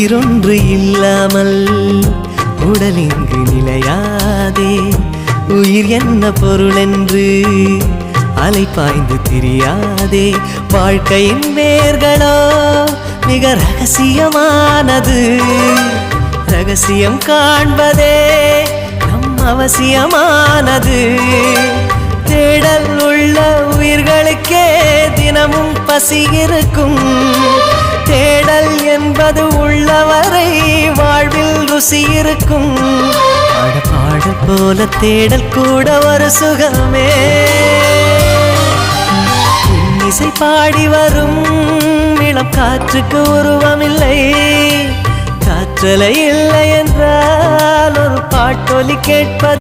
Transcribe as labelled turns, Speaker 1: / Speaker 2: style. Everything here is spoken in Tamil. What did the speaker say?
Speaker 1: உயிரொன்று இல்லாமல் உடல் இங்கு நிலையாதே. உயிர் என்ன பொருள் என்று அலைப்பாய்ந்து தெரியாதே. வாழ்க்கையின் வேர்களோ மிக ரகசியமானது. ரகசியம் காண்பதே நம் அவசியமானது. தேடல் உள்ள உயிர்களுக்கே தினமும் பசி இருக்கும். தேடல் என்பது உள்ளவரை வாழ்வில் ருசி இருக்கும். பாடல் போல தேடல் கூட ஒரு சுகமே. இசை பாடி வரும் இளம் காற்றுக்கு உருவமில்லை. காற்றலை இல்லை என்றால் ஒரு பாட்டொலி கேட்பது